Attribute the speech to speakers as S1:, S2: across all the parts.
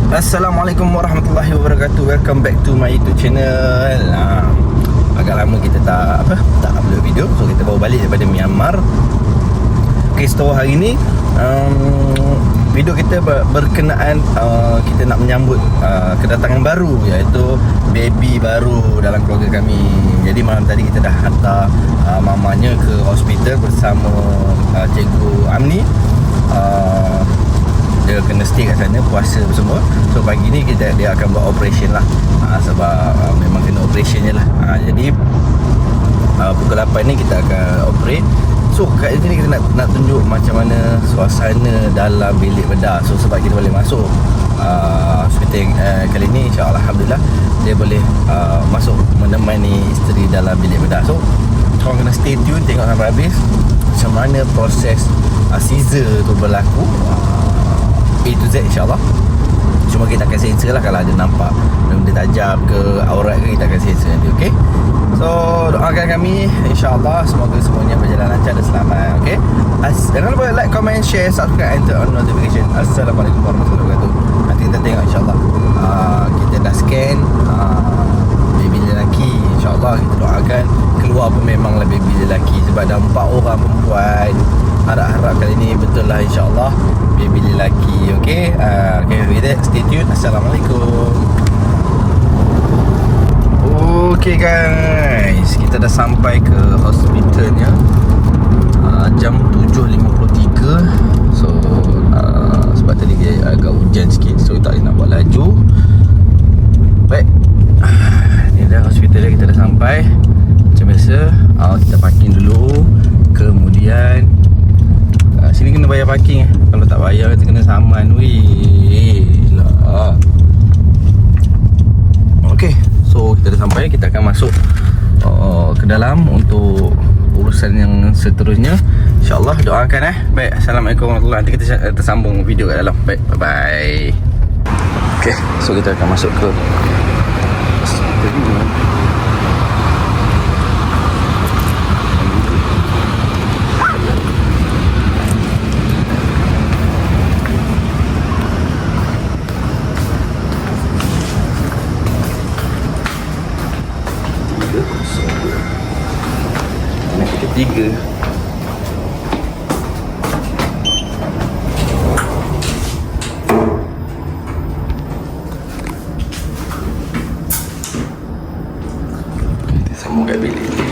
S1: Assalamualaikum warahmatullahi wabarakatuh. Welcome back to my YouTube channel. Agak lama kita tak upload video, so kita baru balik daripada Myanmar. Okay, so hari ni video kita berkenaan kita nak menyambut kedatangan baru, iaitu baby baru dalam keluarga kami. Jadi malam tadi kita dah hantar mamanya ke hospital bersama Cikgu Amni. Dia kena stay kat sana, puasa semua. So pagi ni dia akan buat operation lah, sebab memang kena operation je lah. Jadi pukul 8 ni kita akan operate. So kat sini kita nak tunjuk macam mana suasana dalam bilik bedah. So sebab kita boleh masuk hospital kali ni, insyaAllah Alhamdulillah dia boleh masuk menemani isteri dalam bilik bedah. So korang kena stay tune, tengok sampai habis macam mana proses Caesar tu berlaku, A to Z insyaAllah. Cuma kita akan sensor lah kalau ada nampak benda tajam ke aurat ke, kita akan sensor nanti, okay? So doakan kami insyaAllah semoga semuanya berjalan lancar dan selamat, okay? Jangan lupa like, comment, share, subscribe and turn on notification. Assalamualaikum warahmatullahi wabarakatuh. Nanti kita tengok insyaAllah. Kita dah scan baby lelaki, insyaAllah kita doakan keluar pun memanglah baby lelaki, sebab dah 4 orang perempuan. Harap-harap kali ni betul lah insyaAllah baby lelaki, okay? Okay, with that, stay tuned. Assalamualaikum. Okay guys, kita dah sampai ke hospitalnya jam 7.53. So sebab tadi agak hujan sikit, so tak boleh nak buat laju. Baik, ni dah hospital dia, kita dah sampai. Macam biasa, kita parking dulu. Kemudian sini kena bayar parking. Kalau tak bayar kita kena saman. Weh lah. Okay, so kita dah sampai. Kita akan masuk ke dalam untuk urusan yang seterusnya. InsyaAllah doakan Baik, Assalamualaikum warahmatullahi wabarakatuh. Nanti kita tersambung video kat dalam. Baik, bye bye. Okay, so kita akan masuk ke ketiga. Kita sambung kat bilik ni.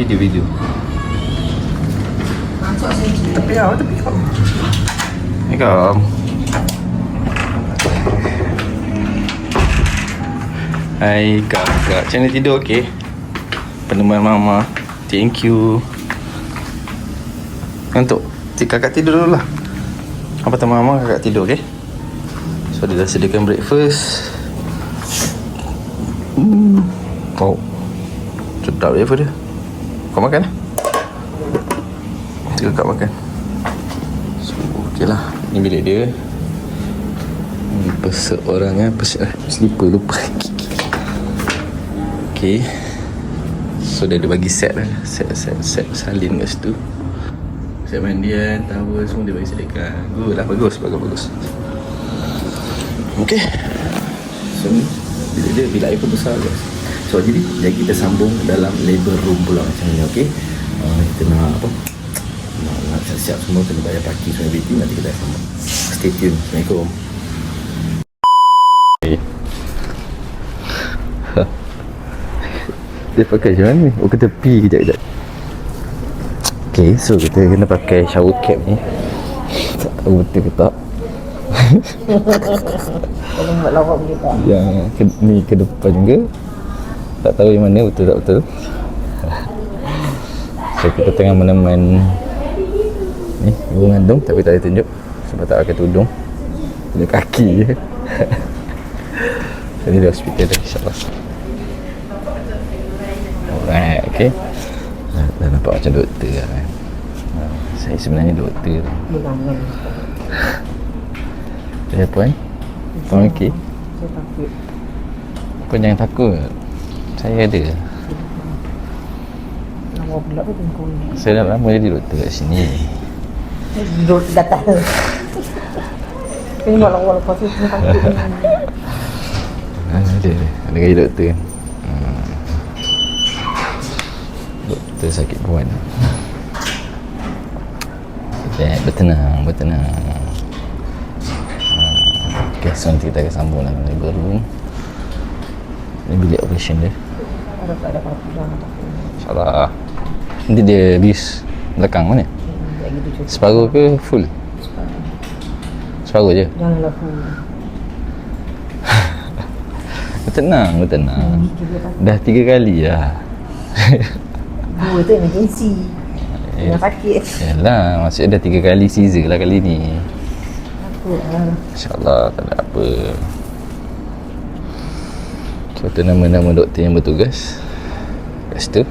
S1: Video tepi kau. Ni kau. Hai kakak, macam mana tidur, okey? Penemuan mama, thank you. Ngantuk? Kakak tidur dulu lah. Apa tu mama, kakak tidur, okey? So dia dah sediakan breakfast. Oh, sedap breakfast dia. Kau makan lah. Nanti kakak makan. So ok lah. Ni bilik dia. Ni pesek orangnya. Slipper lupa. Ok. So dia ada bagi set lah. Set salin kat situ. Set mandian, towel semua dia bagi sediakan. Good lah, bagus. Ok. So ni bilik dia, bilik air pun besar guys. So jadi kita sambung dalam labor room pula macam ni, okey. Kita nak nak siap-siap semua, kena bayar parking semua everything. Nanti kita sambung. Stay tune. Assalamualaikum. Dia pakai macam mana ni? Oh, ke tepi kejap. Okay, so kita kena pakai shower cap ni. Tak tahu betul ke tak.
S2: Kalau buat lawak boleh tak?
S1: Yang ni ke depan ke? Tak tahu yang mana betul tak betul. So kita tengah meneman ni ibu mengandung tapi tak ada tunjuk sebab tak pakai tudung, tunjuk kaki je. So ni di hospital dah, insyaAllah. Alright, okay. Dah nampak macam doktor lah kan. Saya sebenarnya doktor.
S2: Menangan.
S1: Puan? Puan okey?
S2: Saya takut.
S1: Puan jangan takut. Saya ada.
S2: Lama pula pun tengok ni.
S1: Saya dah lama jadi doktor kat sini.
S2: Duduk datang. Ini malam lepas tu saya takut.
S1: Ada gaji doktor. Doktor sakit puan. Bertenang. Okay, so nanti kita akan sambung dalam labor room. Ini bilik operation dia.
S2: Ada tak ada apa-apa dah takut.
S1: InsyaAllah. Nanti dia bis belakang mana?
S2: Tak gitu cukup.
S1: Separuh ke full? Separuh je?
S2: Janganlah full.
S1: Bertenang. Dah 3 kali lah.
S2: 2 tu emergency. Yang sakit.
S1: Yalah, maksudnya dah 3 kali Caesar lah kali ni.
S2: Takut lah.
S1: InsyaAllah tak ada apa. So tu nama-nama doktor yang bertugas kat situ.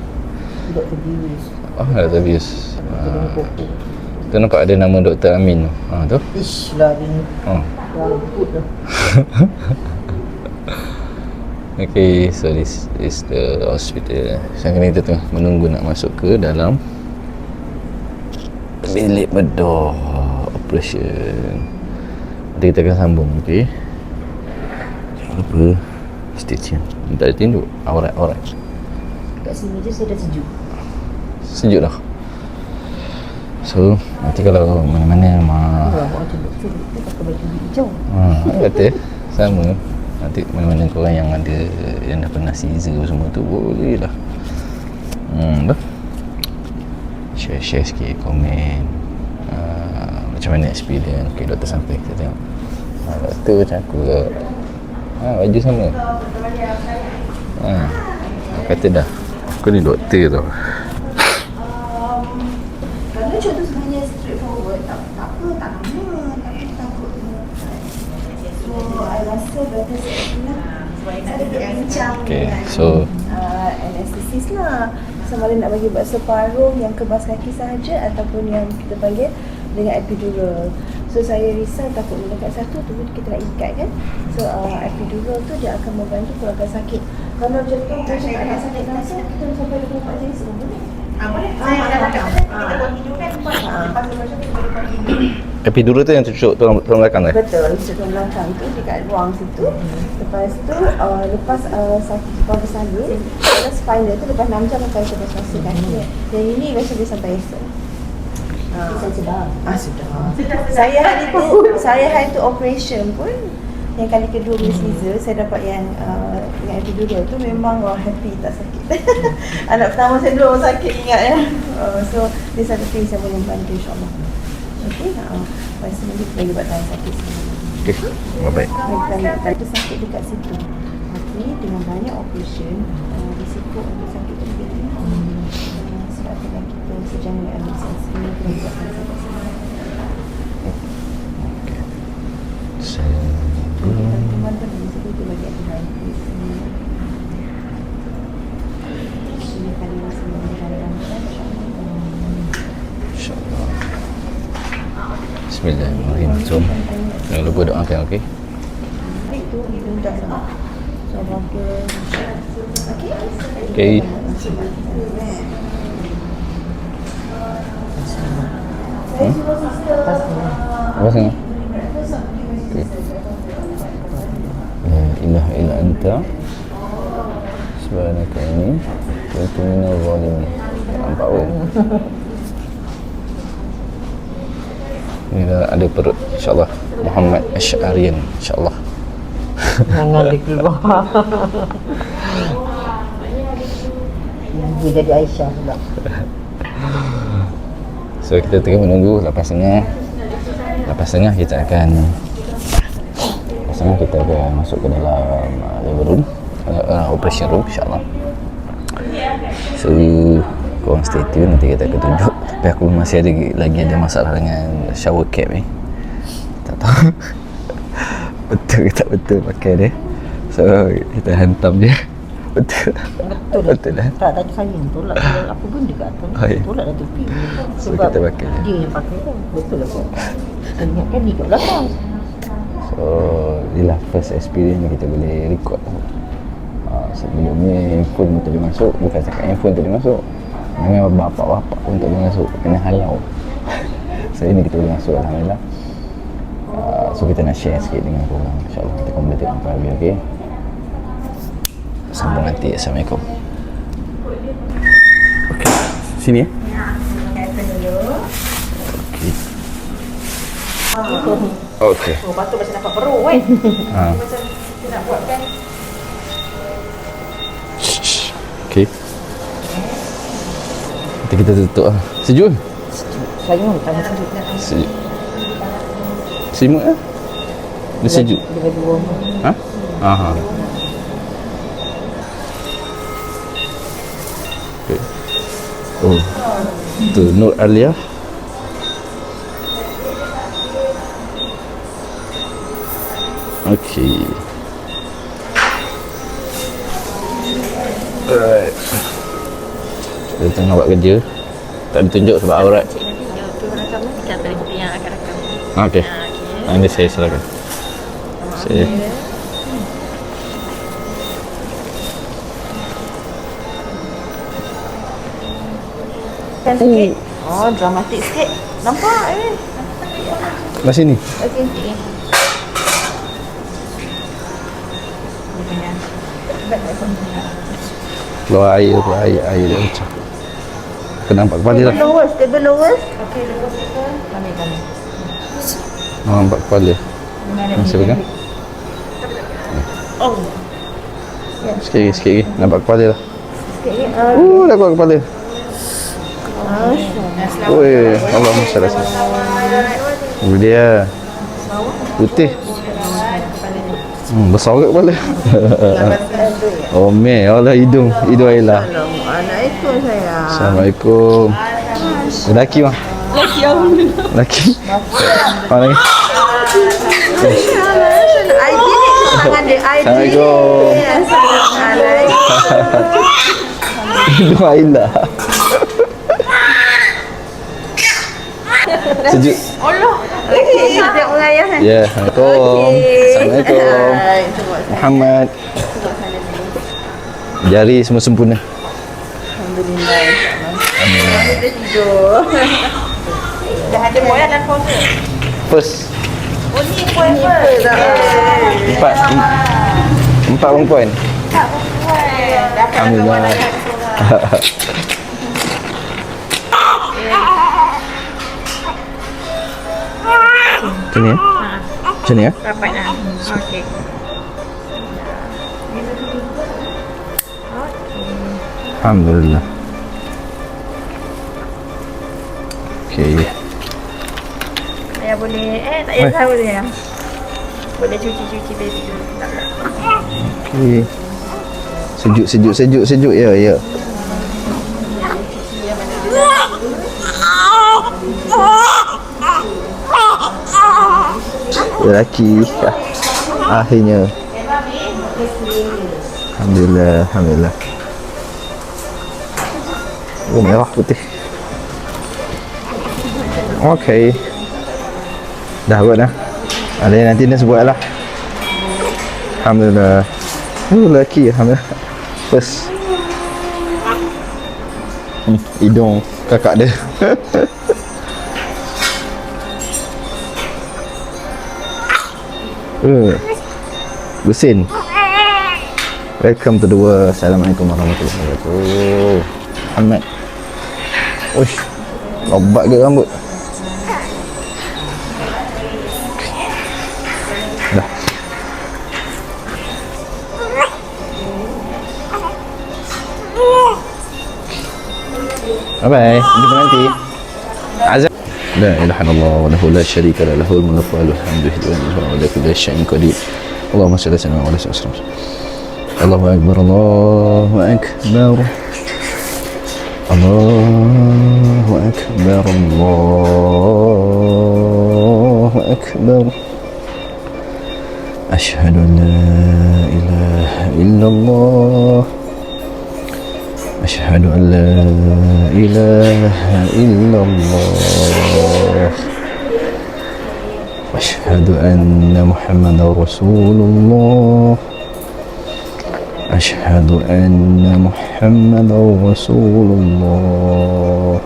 S2: Dr. Bius.
S1: Oh, Dr. Bius.
S2: Dr. Koko.
S1: Tu nampak ada nama Dr. Amin tu. Tu.
S2: Ish lah dia ni.
S1: Oh.
S2: Dah lembut dah.
S1: Okay, so this is the hospital. Sekarang ni kita tengah menunggu nak masuk ke dalam bilik bedah operation. Nanti kita akan sambung, okay? Jangan lupa stay tune. Tak ada tinduk. Alright.
S2: Kat sini je saya dah sejuk.
S1: Sejuk dah. So, nanti kalau mana-mana
S2: Orang macam doktor dia pakai baju hijau.
S1: kata sama. Nanti mana-mana korang yang ada yang dah pernah Caesar semua tu boleh lah. Dah. Share sikit, komen macam mana experience. Okay, doktor sampai kita tengok. Doktor macam aku ke. Baju sama. Kata dah, aku ni doktor tau.
S3: Kalau contoh sebenarnya straightforward, tak apa, tak lama, tapi takut. So, I rasa better saya bincang
S1: Okay,
S3: dengan
S1: so
S3: anesthetist lah. Sama ada nak bagi buat separuh yang kebas kaki sahaja ataupun yang kita panggil dengan epidural. So saya risau takut melekat satu tu kita nak ikat kan. So epidural tu dia akan membantu kurangkan sakit. Kalau macam tu macam tak nak sakit langsung, kita sampai 24 jam sebelum boleh. Boleh. Saya akan cakap. Kita buat video kan. Lepas macam tu boleh buat video.
S1: epidural tu yang cucuk tulang belakang tu.
S3: Betul, cucuk belakang tu dekat ruang situ. Lepas tu lepas sakit kepala bersalin, kalau spinal tu lepas 6 jam akan kita rasa kaki. Yang ini rasa dia sampai esok.
S2: Saya sedar.
S3: Sudah. Saya hari tu operation pun yang kali kedua punya Caesar, saya dapat yang epidural tu memang happy tak sakit. Anak pertama saya dulu sakit ingat ya. So dia satu thing saya boleh bantu insyaAllah. Okey, lepas tu nanti kita buat tahan sakit semua.
S1: Okay, baik.
S3: Kalau tu sakit dekat situ. Tapi dengan banyak operation, risiko untuk sakit tu lebih tinggi. Sebab dengan kita sejauh ni ambil sensi, kita buatkan sakit semua. Teman-teman tu dia bagi antibiotik ni. Ini kali masa dalam
S1: InsyaAllah. Bismillahirrahmanirrahim. So, jangan lupa doakan, okey?
S3: itu diminta sama. So, okey.
S1: Okey. Apa sana? Okey. La ilaha illa anta subhanaka inni kuntu minadh dhalimin. Nampak pun. Ni dah ada perut, insyaAllah. Muhammad Asy'arian, insyaAllah.
S2: Jangan dia keluar. Dia jadi Aisyah pula.
S1: So kita tengah menunggu. Lepas tengah kita akan masuk ke dalam labor room, operation room, insyaAllah. So korang stay tune, nanti kita akan tunjuk. Tapi aku masih lagi ada masalah dengan shower cap ni. Tak tahu betul ke tak betul pakai dia. So kita hantam je. Betul lah.
S2: Tak tadi saya tolak apa benda kat atas.
S1: Oh, ya.
S2: Tolak dah tepi.
S1: So kita pakai je.
S2: Dia yang pakai kan. Betul lah kau. Ingatkan ni kat belakang.
S1: So inilah first experience yang kita boleh record. Sebelum ni handphone tak boleh masuk. Bukan cakap handphone tak boleh masuk, dengan bapak-bapak pun tak boleh masuk, kena halau. So ini kita boleh masuk, Alhamdulillah. So kita nak share sikit dengan korang. InsyaAllah kita akan boleh tengok lebih, okay? Sambung nanti. Assalamualaikum. Okay, sini ya. Okay.
S2: Oh, patut macam nampak perut kan. Macam kita nak buat kan.
S1: Okay. Nanti kita tutup lah. Sejuk ke?
S2: Saya pun tak mahu
S1: Sejuk. Selimut lah. Dia sejuk.
S2: Dia bagi warm.
S1: Ha? Aha. Okay. Oh. Tu Nur Alia. Okay. Alright. Kita tengah buat kerja. Tak ditunjuk sebab aurat. Okay. Ini saya silakan. Saya.
S3: Sikit. Oh, dramatik sikit. Nampak
S1: Kat sini.
S3: Okey.
S1: Keluar air dia pecah. Kena nampak kepala lah.
S3: Table lowest. Okey, kami.
S1: Nampak kepala. Masih pegang.
S3: Oh.
S1: Sikit lagi. Nampak kepala lah.
S3: Sikit.
S1: Dah keluar kepala. Oi, Allahumma salli alaihi wasallam. Dia putih. Besar ke kepala? Oh meh, Allah hidung Ayla.
S3: Assalamualaikum sayang.
S1: Assalamualaikum. Lelaki mah. Lelaki. Mana lagi? Assalamualaikum. Hidung Ayla. Sejuk.
S3: Allah. Okey, kita mengayah kan?
S1: Ya, Assalamualaikum. Assalamualaikum. Muhammad. Jari semua sempurna.
S3: Alhamdulillah. Kita tidur. Dah ada boy dalam phone ke?
S1: First.
S3: Oh ni boy first.
S1: Empat perempuan.
S3: Alhamdulillah.
S1: Macam ni ya? Macam ni ya?
S3: Rapat lah. Okey.
S1: Alhamdulillah. Okey.
S3: Saya boleh tak payah tahu dia. Boleh cuci baby dulu. Tak nak.
S1: Okey. Sejuk ya. Lelaki. Akhirnya. Alhamdulillah. Oh, merah putih. Okey. Dah buat dah. Ada nanti Nas buat lah. Alhamdulillah. Lelaki, alhamdulillah. First. Hidung kakak dia. Lusin. Welcome to the world. Assalamualaikum warahmatullahi wabarakatuh. Muhammad. Uish. Lobat ke rambut? Dah. Bye-bye. Jumpa nanti. Azam. La ilaha illallah wa lahu la syarika lahu lahul mulku wa lahul hamdu wa ala kulli syai'in qadir. Allahumma shalli ala Muhammad. Allahu akbar. Allahu akbar. الله أكبر الله أكبر أشهد أن لا إله إلا الله أشهد أن لا إله إلا الله أشهد أن محمدا رسول الله أشهد أن محمدا رسول الله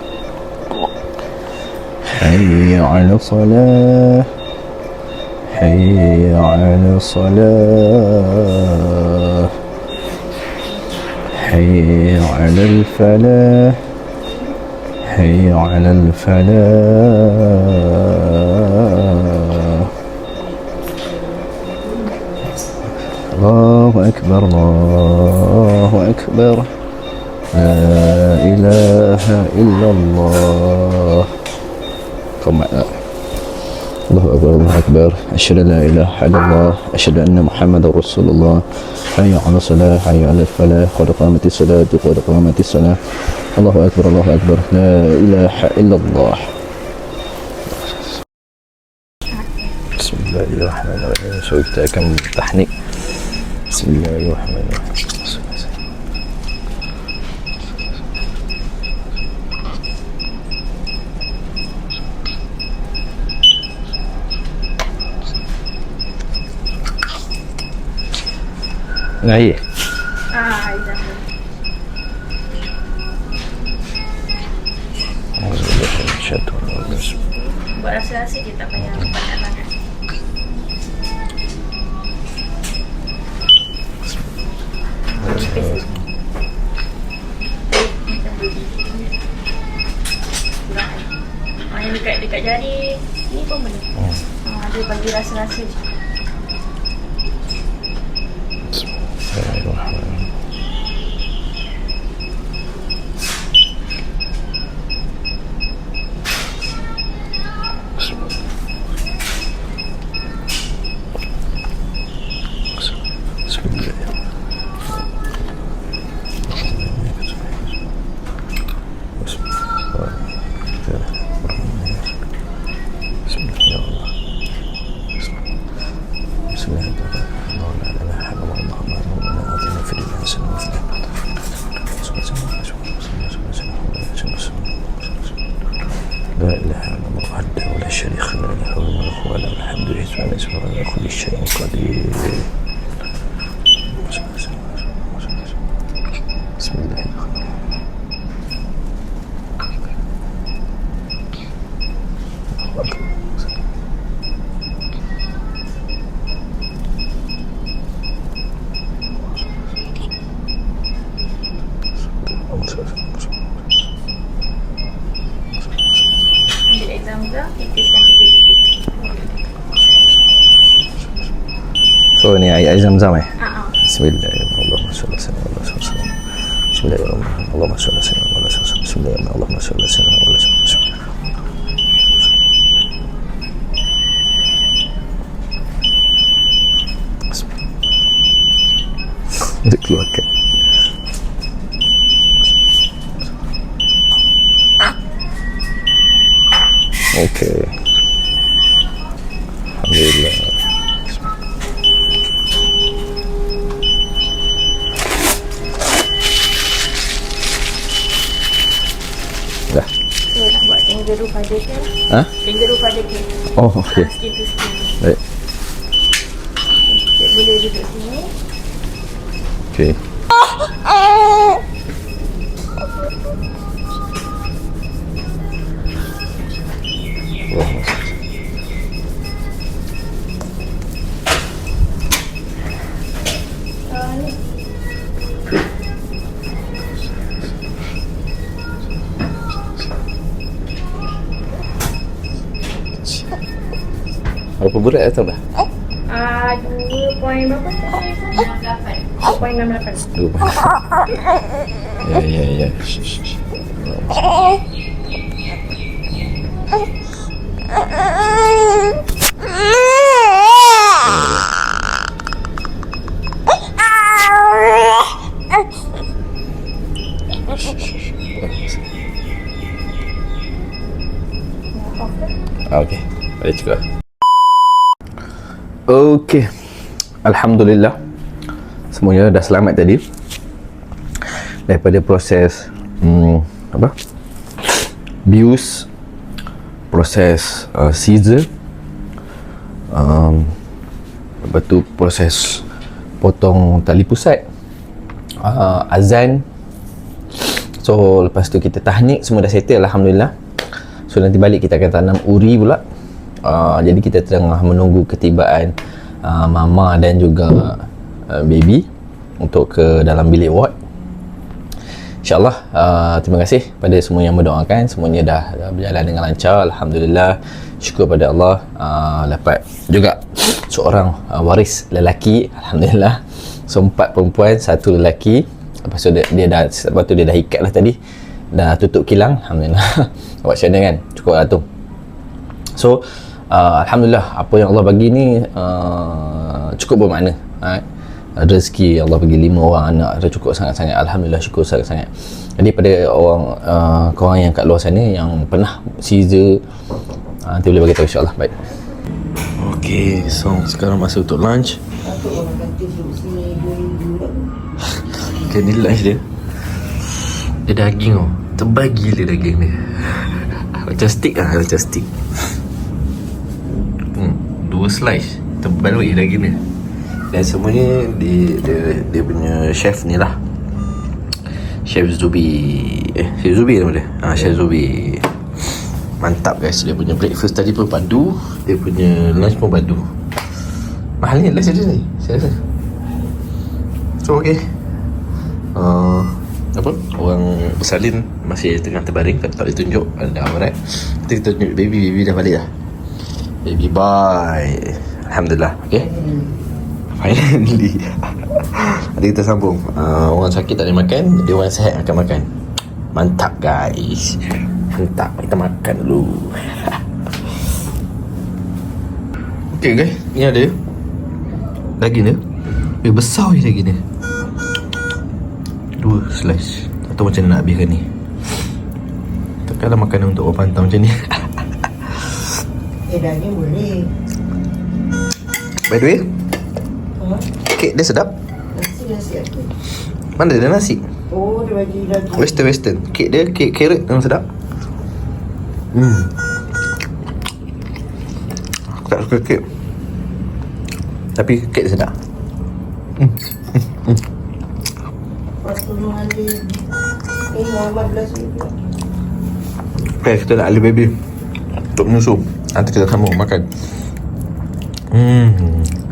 S1: حي على الصلاة حي على الصلاة حي على الفلاح حي على الفلاح الله أكبر الله أكبر لا إله إلا الله الله أكبر الله أكبر أشهد أن لا إله إلا الله أشهد أن محمد رسول الله حي على الصلاة حي على الفلاح قد قامت الصلاة قد قامت الصلاة الله أكبر الله أكبر لا إله إلا الله بسم الله الرحمن الرحيم سوف تأكل تحنيك بسم الله الرحمن الرحيم Air.
S2: Air dah. Buat rasa-rasa je, tak payah panas sangat. Nipis. Yang dekat jari ni pun boleh. Dia bagi rasa-rasa je. لا إله إلا الله وحده ولا شريك له له الملك وله الحمد لله على كل شيء قدير بسم الله Ambil example, tipiskan 3 biji.
S1: So ni air zam-zam
S2: Ah.
S1: Bismillahirrahmanirrahim. Bismillahirrahmanirrahim. Allahumma shalli ala sayyidina Muhammad. Bismillahirrahmanirrahim. Allahumma shalli ala sayyidina Muhammad. Dia keluarkan. Okey. Alhamdulillah. Dah.
S2: So nak buat kangaroo pada dia.
S1: Ha?
S2: Kangaroo pada dia.
S1: Oh, okey.
S2: Skin to skin.
S1: Baik.
S2: Cik boleh duduk sini.
S1: Okey. Allahumma salli. Berapa berat atau dah?
S2: 2 poin berapa tadi? 68.
S1: 2 poin. Ya. Shh. Okey, boleh cakap. Okey, alhamdulillah semuanya dah selamat tadi daripada proses bius, proses Caesar, lepas tu proses potong tali pusat, azan. So lepas tu kita tahnik, semua dah settle alhamdulillah. So nanti balik kita akan tanam uri pula. Jadi kita tengah menunggu ketibaan mama dan juga baby untuk ke dalam bilik ward. InsyaAllah. Terima kasih pada semua yang mendoakan. Semuanya dah berjalan dengan lancar alhamdulillah. Syukur pada Allah. Dapat juga seorang waris lelaki alhamdulillah. So 4 perempuan, 1 lelaki. Lepas tu dia dah ikat lah tadi, dah tutup kilang alhamdulillah. Buat macam mana kan, cukup lah tu. So alhamdulillah, apa yang Allah bagi ni cukup bermakna. Rezeki Allah bagi 5 orang anak, dah cukup sangat-sangat alhamdulillah, syukur sangat-sangat. Jadi pada korang yang kat luar sana yang pernah Caesar, nanti boleh bagi tahu insyaAllah. Baik. Okay, so sekarang masa untuk lunch. Okay, ni lunch dia. Dia daging tau, tebal gila daging dia. Macam steak lah, macam steak. 2 slice, tebal weh daging dia. Dan semuanya dia punya chef ni lah, Chef Zubi. Chef Zubi nama dia. Chef Zubi. Mantap guys, dia punya breakfast tadi pun padu, dia punya lunch pun padu. Mahal ni lunch dia ni, saya rasa. So okay, orang bersalin masih tengah terbaring, tak boleh tunjuk, ada amarat. Kita tunjuk baby dah balik dah. Baby bye, alhamdulillah. Okay, finally. Nanti kita sambung. Orang sakit tak boleh makan, jadi orang sihat akan makan. Mantap guys, mantap. Kita makan dulu. Okay guys, ni ada daging dia. Dia besar je daging dia. 2 slice. Tak tahu macam mana nak habiskan ni. Takkanlah makanan untuk orang pantang macam ni.
S4: Daging boleh.
S1: By the way, kek dia sedap.
S4: Nasi apa?
S1: Mana ada nasi?
S4: Oh, dia bagi lagi.
S1: Western. Kek dia, kek carrot memang sedap. Aku tak suka kek, tapi kek dia sedap.
S4: Pas tolong Ali. Muhammad belas juga.
S1: Okay, kita nak Ali baby untuk menyusu. Nanti kita sambung makan.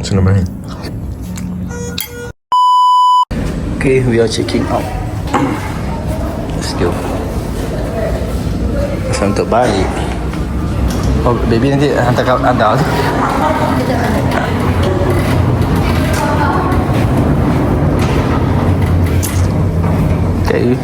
S1: Senang banget. Okay, we are checking out. Let's go. Masa untuk balik. Oh, baby nanti hantar kau anda. Okay.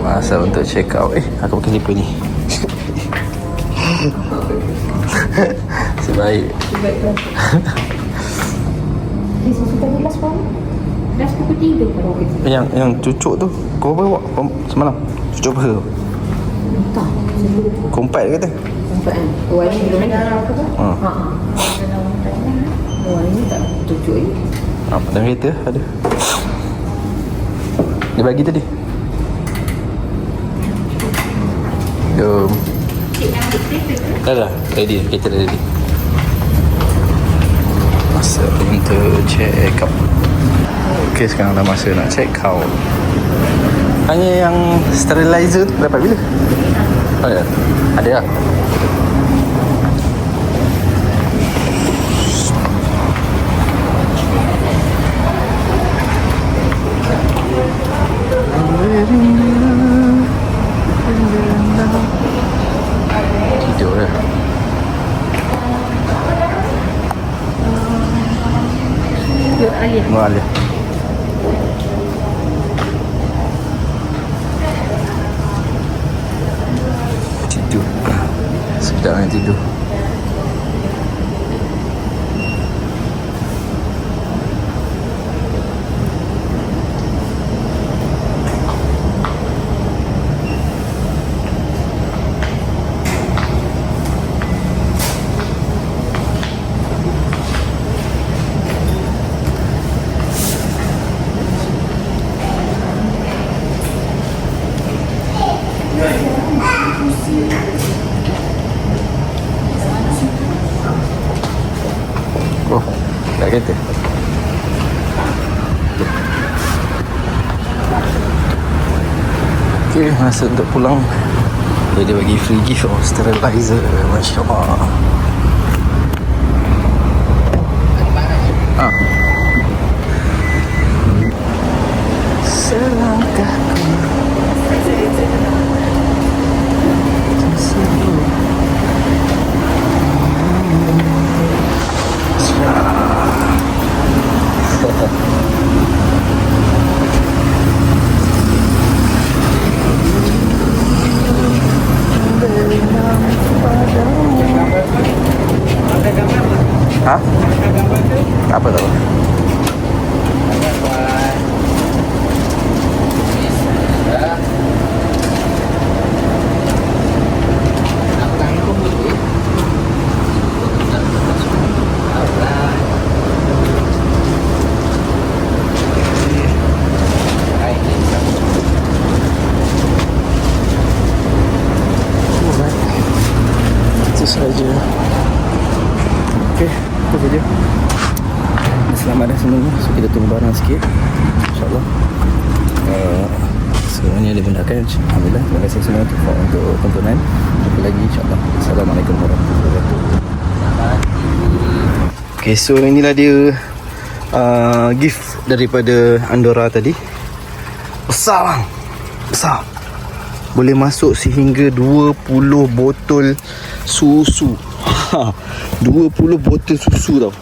S1: Masa untuk check out. Aku pakai slipper ni. Sebaik.
S3: Susu tadi last pun? Last pukul 3 pun.
S1: Yang cucuk tu kau bawa semalam? Cucuk apa tu?
S3: Tak.
S1: Kompat ke kata?
S3: Nampak kan? Orang ni belum darah ke apa? Orang ni tak tujuh ni.
S1: Dalam kereta ada. Dia bagi tadi. Jom. Dah, ready. Kita dah ready. Masa untuk check out. Okay, sekarang dah masa nak check out. Hanya yang sterilizer tu dapat bila? Oh ya, ada lah. Tidur dah. Nur Alia. Tidur. Sekejap nak tidur. Oh, kat kereta. Okay, masa untuk pulang. Dia bagi free gift of sterilizer. Masya Allah. Selangkahku Hah? Apa tu? Itu saja. Okey, itu saja. Selamat dah semuanya. So kita tunggu barang sikit, InsyaAllah. Semuanya dibenarkan. Alhamdulillah. Terima kasih semua untuk tontonan. Jumpa lagi insyaAllah. Assalamualaikum warahmatullahi wabarakatuh. Okay, so inilah dia gift daripada Andorra tadi. Besar bang. Besar. Boleh masuk sehingga 20 botol susu. 20 botol susu tau.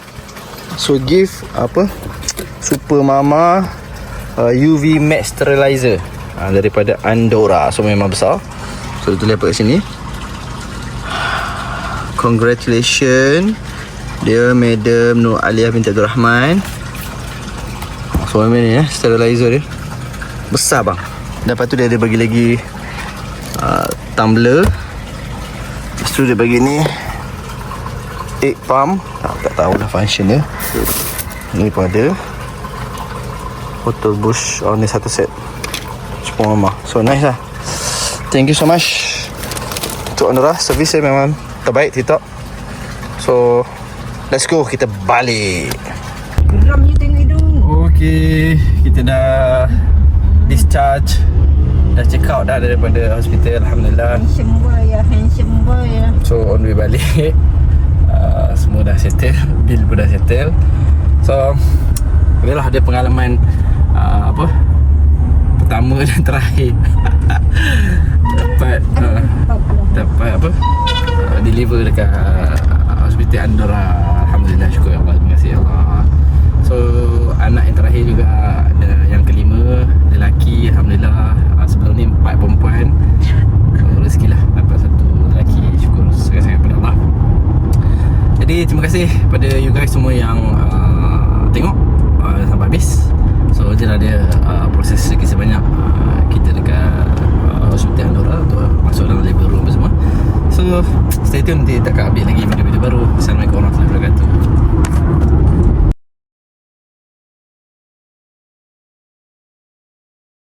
S1: So gift apa? Super Mama UV Max Sterilizer daripada Andorra. So memang besar. So tulis apa kat sini? Congratulations dia Madam Nur Aliyah binti Abdul Rahman. So memang ni sterilizer dia. Besar bang. Lepas tu dia ada bagi lagi tumbler. Lepas tu dia bagi ni egg pump. Tak tahulah function dia. Ni pun ada botol bush. Oh ni satu set Super Mama. So nice lah. Thank you so much untuk Andorra. Servis dia memang terbaik TikTok. So let's go. Kita balik.
S4: Geram je tengok hidung.
S1: Okay, kita dah discharge. Dah check out dah daripada hospital. Alhamdulillah.
S4: Handsome boy ya.
S1: So on the way balik. Semua dah settle. Bil pun dah settle. So inilah ada pengalaman apa pertama dan terakhir. dapat apa deliver dekat hospital Andorra. Alhamdulillah, syukur Allah, terima kasih Allah. So anak yang terakhir juga ada, yang kelima lelaki. Alhamdulillah. Sebelum ni 4 perempuan. So rezeki lah dapat satu lelaki. Syukur sangat-sangat pada Allah. Jadi terima kasih pada you guys semua yang tengok sampai habis. So je lah dia proses lagi sebanyak kita dekat hospital Andorra untuk masuk dalam labor room semua. So stay tune, nanti tak akan update lagi video-video baru. Assalamualaikum warahmatullahi wabarakatuh.